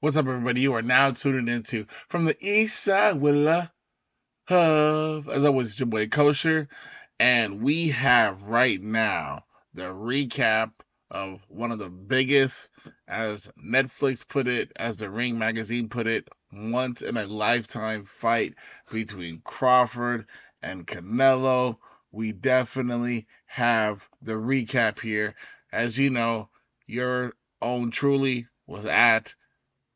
What's up, everybody? You are now tuning into From the East Side with Love. As always, it's your boy Kosher, and we have right now the recap of one of the biggest, as Netflix put it, as the Ring magazine put it, once in a lifetime fight between Crawford and Canelo. We definitely have the recap here. As you know, your own truly was at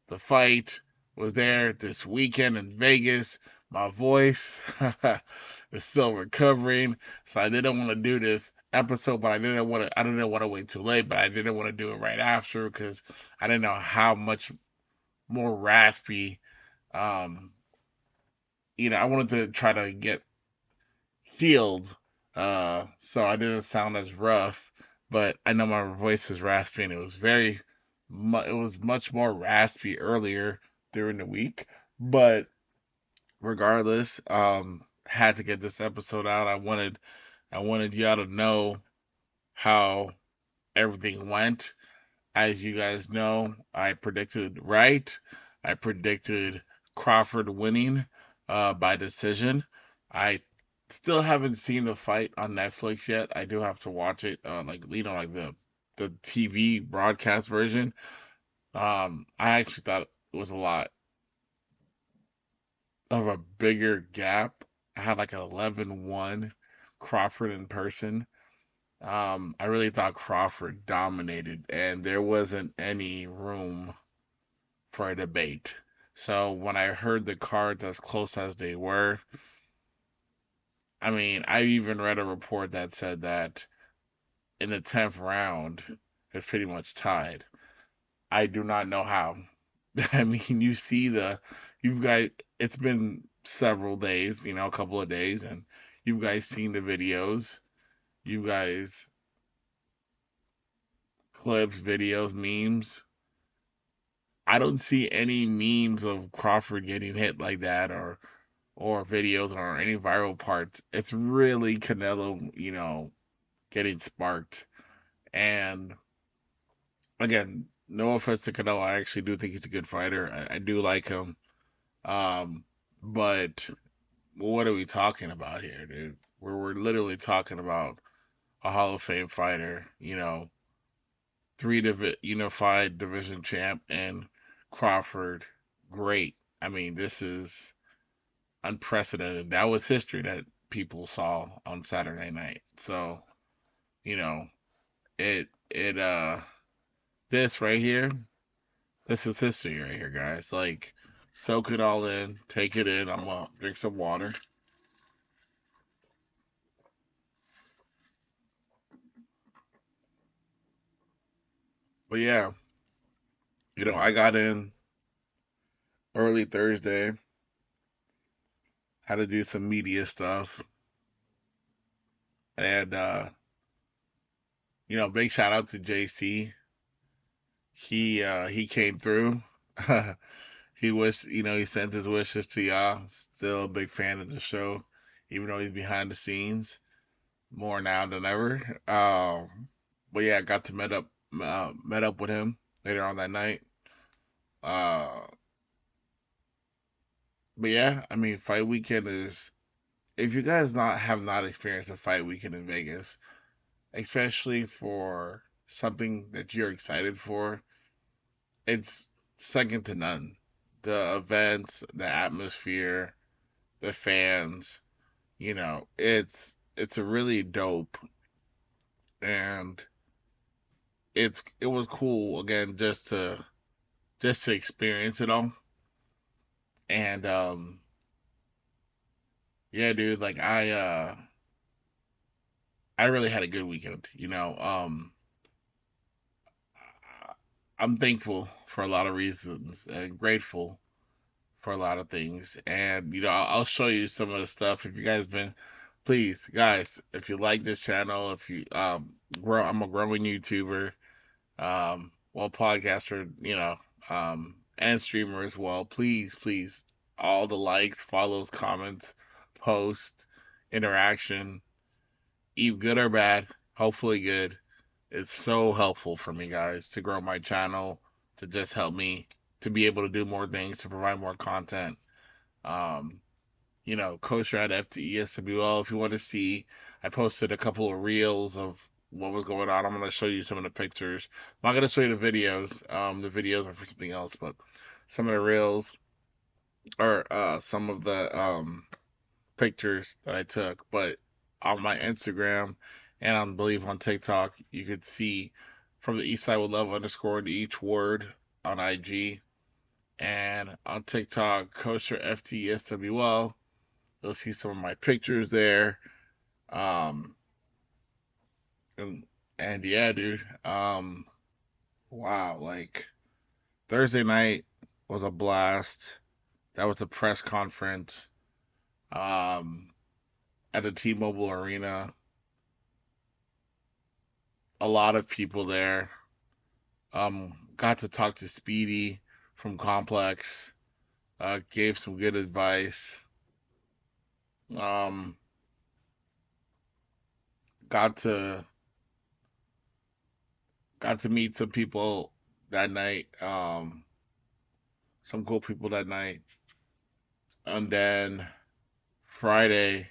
the fight, was there this weekend in Vegas. My voice is still recovering, so I didn't want to do this episode, but I didn't want to wait too late, but I didn't want to do it right after because I didn't know how much more raspy. Um, I wanted to try to get healed, so I didn't sound as rough. But I know my voice is raspy, and it was much more raspy earlier during the week. But regardless, had to get this episode out. I wanted y'all to know how everything went. As you guys know, I predicted right. I predicted Crawford winning by decision. I still haven't seen the fight on Netflix yet. I do have to watch it, like the TV broadcast version. I actually thought it was a lot of a bigger gap. I had like an 11-1 Crawford in person. I really thought Crawford dominated, and there wasn't any room for a debate. So when I heard the cards as close as they were, I mean, I even read a report that said that in the 10th round, it's pretty much tied. I do not know how. I mean, you've got, it's been several days, a couple of days, and you guys seen the videos. You guys, clips, videos, memes. I don't see any memes of Crawford getting hit like that or videos or any viral parts. It's really Canelo, getting sparked. And again, no offense to Canelo, I actually do think he's a good fighter. I do like him. Um, but what are we talking about here, dude? We're literally talking about a Hall of Fame fighter, unified division champ, and Crawford, great. I mean, this is unprecedented. That was history that people saw on Saturday night. So, you know, it this right here, this is history right here, guys. Like, soak it all in, take it in. I'm gonna drink some water. But yeah, I got in early Thursday, had to do some media stuff, and big shout out to JC. He came through. He sent his wishes to y'all. Still a big fan of the show, even though he's behind the scenes more now than ever. But yeah, I got to met up with him later on that night. Uh, but yeah, I mean, fight weekend is, if you guys not have not experienced a fight weekend in Vegas, especially for something that you're excited for, it's second to none. The events, the atmosphere, the fans, it's a really dope, and it was cool again just to experience it all. And yeah, dude, like I really had a good weekend, I'm thankful for a lot of reasons and grateful for a lot of things. And I'll show you some of the stuff. If you guys been, please, guys, if you like this channel, if you I'm a growing YouTuber, well, podcaster, and streamer as well. Please, please, all the likes, follows, comments, posts, interaction, even good or bad, hopefully good. It's so helpful for me, guys, to grow my channel, to just help me to be able to do more things, to provide more content. Um, Kosher at FTESWL. If you want to see, I posted a couple of reels of what was going on. I'm going to show you some of the pictures. I'm not going to show you the videos. The videos are for something else, but some of the reels or some of the pictures that I took. But on my Instagram and I believe on TikTok, you could see from the East Side with Love underscore into each word on IG. And on TikTok, Kosher FTESWL. You'll see some of my pictures there. Um, and yeah, dude. Wow, like Thursday night was a blast. That was a press conference. Um, at the T-Mobile Arena. A lot of people there. Got to talk to Speedy from Complex. Gave some good advice. Um, got to meet some people that night. Some cool people that night. And then Friday,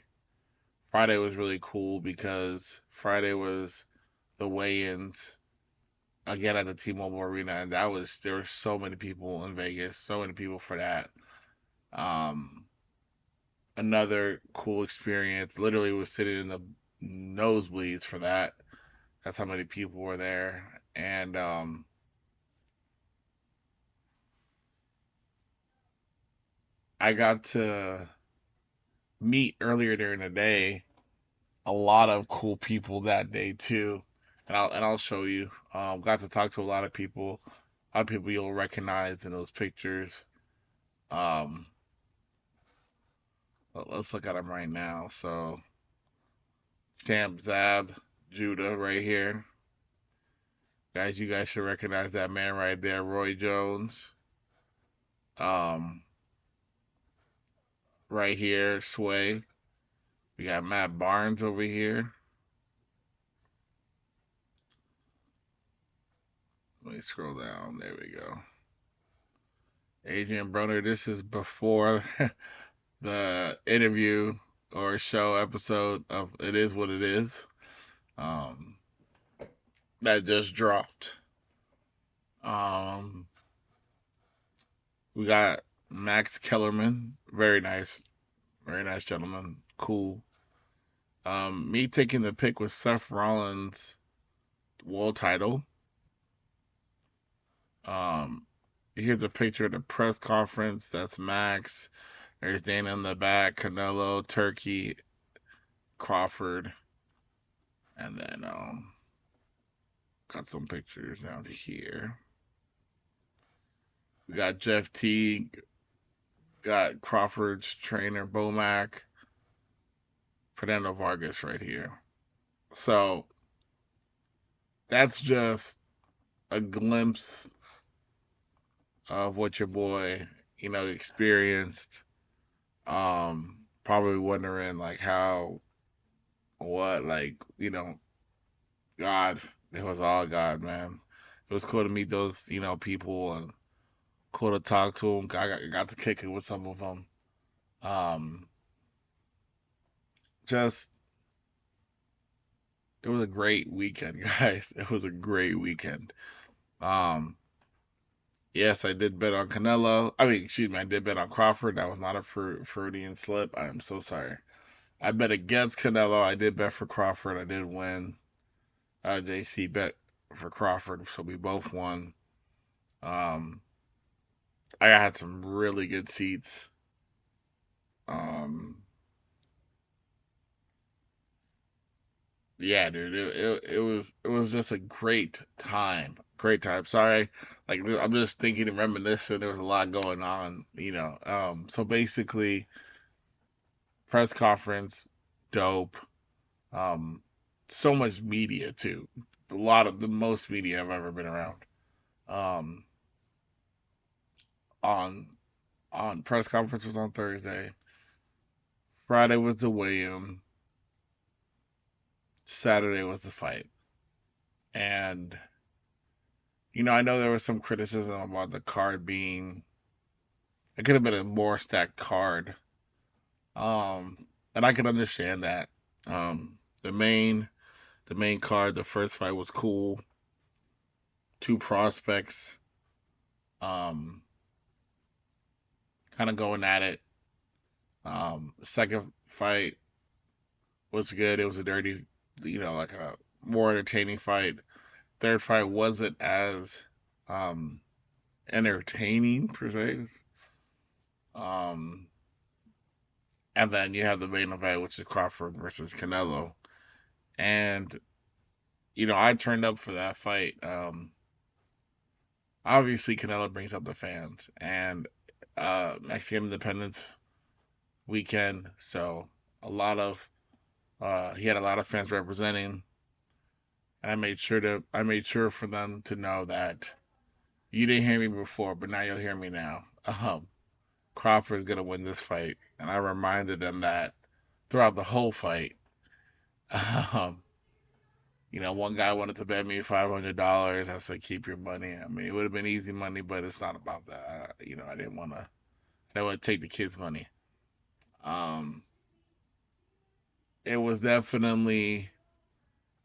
Friday was really cool because Friday was the weigh-ins again at the T-Mobile Arena, and there were so many people in Vegas, so many people for that. Um, Another cool experience. Literally was sitting in the nosebleeds for that. That's how many people were there, and I got to meet earlier during the day a lot of cool people that day too, and I'll show you. Got to talk to a lot of people, a lot of people you'll recognize in those pictures. Um, let's look at them right now. So Champ Zab, Judah right here, guys. You guys should recognize that man right there, Roy Jones. Um, right here, Sway. We got Matt Barnes over here. Let me scroll down. There we go. Adrian Broner. This is before the interview or show episode of It Is What It Is. Um, that just dropped. Um, we got Max Kellerman, very nice gentleman, cool. Me taking the pick with Seth Rollins' world title. Um, Here's a picture of the press conference. That's Max. There's Dana in the back, Canelo, Turkey, Crawford, and then got some pictures down here. We got Jeff Teague, got Crawford's trainer Bomac, Fernando Vargas right here. So that's just a glimpse of what your boy, experienced. Probably wondering like how, what, like, God, it was all God, man. It was cool to meet those, people and cool to talk to them. Got to kick it with some of them. Um, just it was a great weekend, guys. It was a great weekend. Um, yes, I did bet on Canelo. I mean, excuse me, I did bet on Crawford. That was not a Freudian slip. I am so sorry. I bet against Canelo. I did bet for Crawford. I did win. JC bet for Crawford, so we both won. Um, I had some really good seats. Um, yeah, dude, it was just a great time. Sorry, like I'm just thinking and reminiscing. There was a lot going on. So basically, press conference, dope. Um, so much media too. A lot of the most media I've ever been around. Um, on press conference was on Thursday. Friday was the weigh-in. Saturday was the fight, and I know there was some criticism about the card being, it could have been a more stacked card. Um, and I can understand that. Um, the main card, the first fight was cool. Two prospects, um, kind of going at it. The second fight was good. It was a dirty, like a more entertaining fight. Third fight wasn't as um, entertaining per se. Um, and then you have the main event, which is Crawford versus Canelo. And I turned up for that fight. Obviously, Canelo brings up the fans, and Mexican Independence weekend, so a lot of he had a lot of fans representing, and I made sure for them to know that you didn't hear me before, but now you'll hear me now. Crawford's gonna win this fight, and I reminded them that throughout the whole fight. Um, one guy wanted to bet me $500. I said, keep your money. I mean, it would have been easy money, but it's not about that. I didn't want to take the kids' money. Um, it was definitely,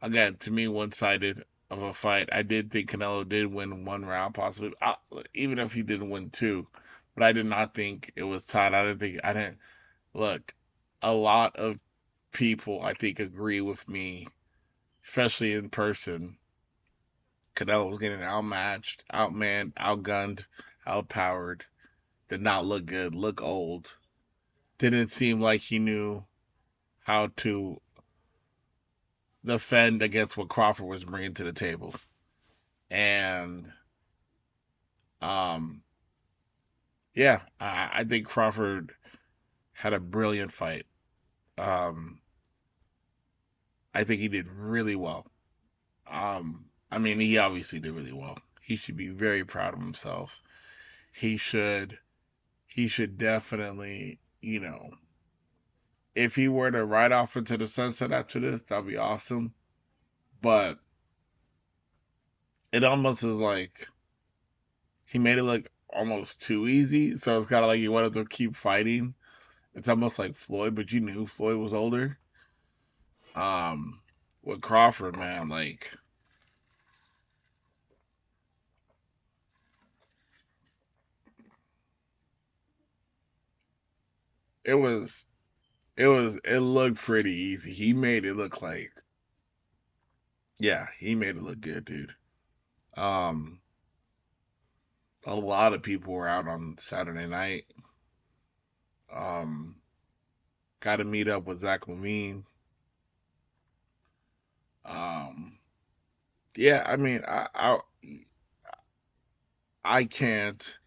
again, to me, one-sided of a fight. I did think Canelo did win one round, possibly, even if he didn't win two. But I did not think it was tied. I didn't, look, a lot of people, I think, agree with me, especially in person. Canelo was getting outmatched, outmanned, outgunned, outpowered. Did not look good, look old. Didn't seem like he knew how to defend against what Crawford was bringing to the table. And um, yeah, I think Crawford had a brilliant fight. Um, I think he did really well. I mean, he obviously did really well. He should be very proud of himself. He should he should definitely, if he were to ride off into the sunset after this, that'd be awesome. But it almost is like he made it look almost too easy. So it's kind of like he wanted to keep fighting. It's almost like Floyd, but you knew Floyd was older. Um, with Crawford, man, like it was, it looked pretty easy. He made it look like, yeah, he made it look good, dude. Um, a lot of people were out on Saturday night. Um, got to meet up with Zach Levine. Um, yeah, I mean, I can't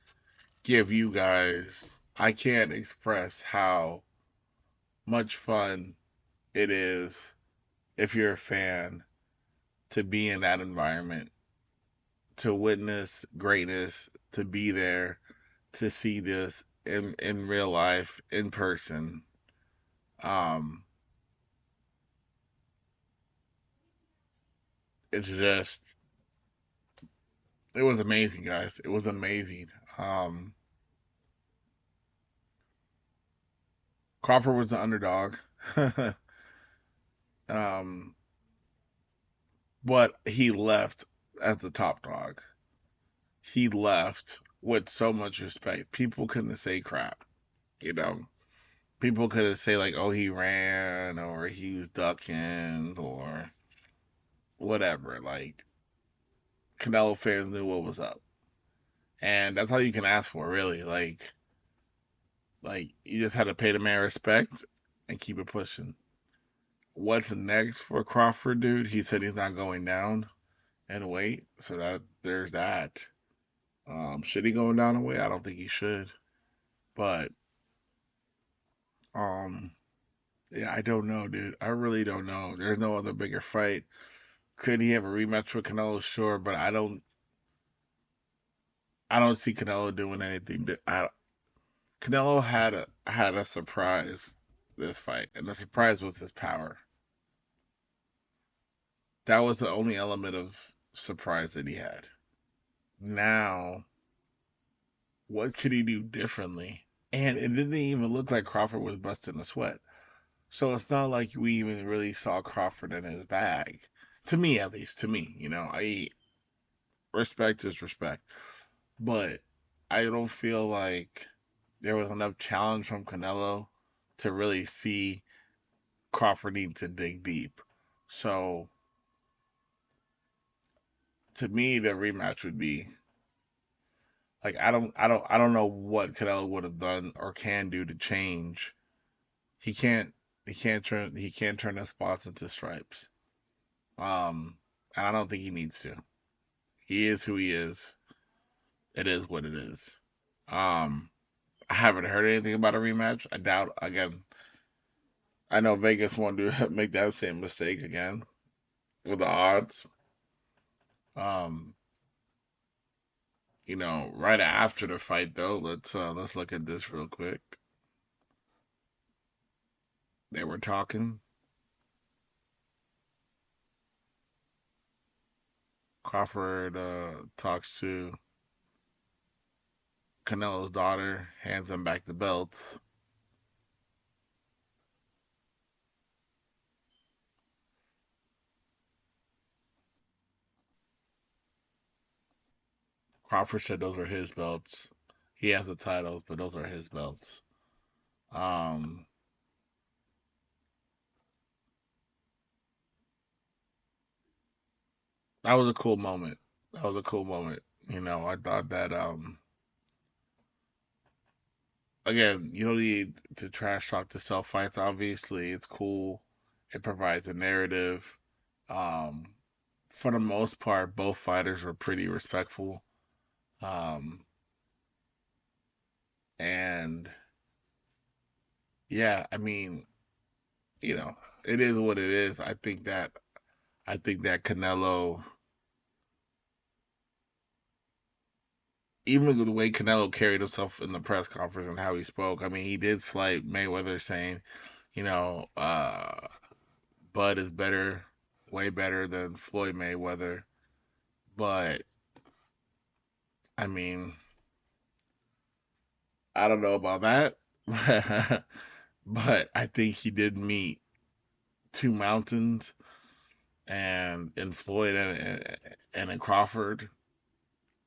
give you guys, I can't express how much fun it is if you're a fan to be in that environment, to witness greatness, to be there, to see this in real life, in person. Um, it's just, it was amazing, guys. It was amazing. Um, Crawford was the underdog. um, but he left as the top dog. He left with so much respect. People couldn't say crap, you know. People couldn't say like, "Oh, he ran," or "he was ducking," or whatever. Like Canelo fans knew what was up, and that's all you can ask for, really. Like you just had to pay the man respect and keep it pushing. What's next for Crawford, dude? He said he's not going down and weight, so that there's that. Should he go down and weight? I don't think he should, but um, yeah, I don't know, dude. I really don't know. There's no other bigger fight. Could he have a rematch with Canelo? Sure, but I don't see Canelo doing anything. Canelo had a surprise this fight, and the surprise was his power. That was the only element of surprise that he had. Now, what could he do differently? And it didn't even look like Crawford was busting a sweat. So it's not like we even really saw Crawford in his bag. To me, at least. To me, I respect is respect. But I don't feel like there was enough challenge from Canelo to really see Crawford need to dig deep. So to me, the rematch would be like I don't know what Canelo would have done or can do to change. He can't he can't turn his spots into stripes. And I don't think he needs to. He is who he is. It is what it is. Um, I haven't heard anything about a rematch. I doubt again. I know Vegas won't do make that same mistake again with the odds. Um, right after the fight though, let's look at this real quick. They were talking. Crawford talks to Canelo's daughter, hands him back the belts. Crawford said those are his belts. He has the titles, but those are his belts. Um, that was a cool moment. That was a cool moment. I thought that again, you don't need to trash talk the self fights. Obviously, it's cool. It provides a narrative. Um, for the most part, both fighters were pretty respectful. Um, and yeah, I mean, it is what it is. I think that Canelo, even with the way Canelo carried himself in the press conference and how he spoke, I mean, he did slight Mayweather saying, you know, uh, Bud is better, way better than Floyd Mayweather. But I mean, I don't know about that. But I think he did meet two mountains, and in Floyd and in Crawford,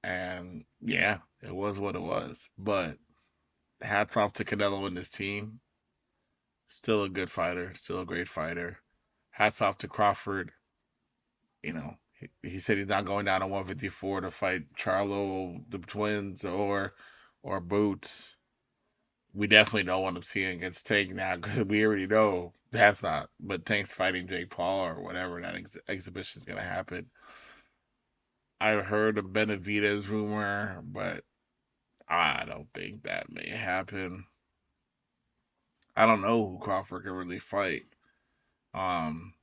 and yeah, it was what it was. But hats off to Canelo and his team. Still a good fighter, still a great fighter. Hats off to Crawford. He said he's not going down to 154 to fight Charlo, the twins, or Boots. We definitely don't want him seeing against Tank now because we already know that's not. But Tank's fighting Jake Paul or whatever that exhibition is gonna happen. I heard a Benavidez rumor, but I don't think that may happen. I don't know who Crawford can really fight, um,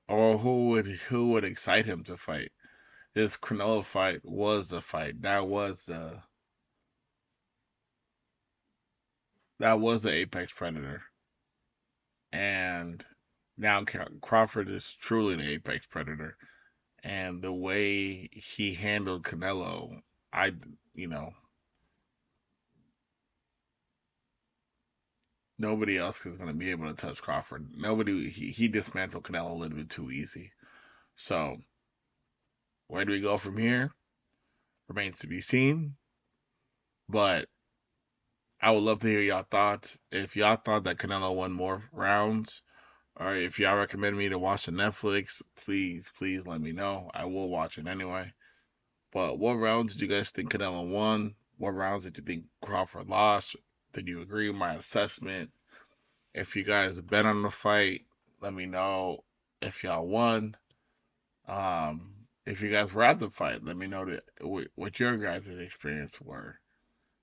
or who would excite him to fight. This Canelo fight was the fight. That was the apex predator, and now Crawford is truly the apex predator. And the way he handled Canelo, I, you know, nobody else is going to be able to touch Crawford. Nobody, he dismantled Canelo a little bit too easy. So, where do we go from here? Remains to be seen. But I would love to hear y'all thoughts. If y'all thought that Canelo won more rounds, or if y'all recommend me to watch the Netflix, please, please let me know. I will watch it anyway. But what rounds did you guys think Canelo won? What rounds did you think Crawford lost? Did you agree with my assessment? If you guys bet on the fight, let me know if y'all won. If you guys were at the fight, let me know what your guys' experience were.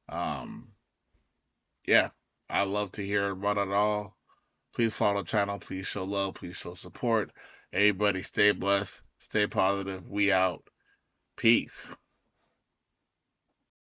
Um, yeah, I love to hear about it all. Please follow the channel. Please show love. Please show support. Everybody stay blessed. Stay positive. We out. Peace.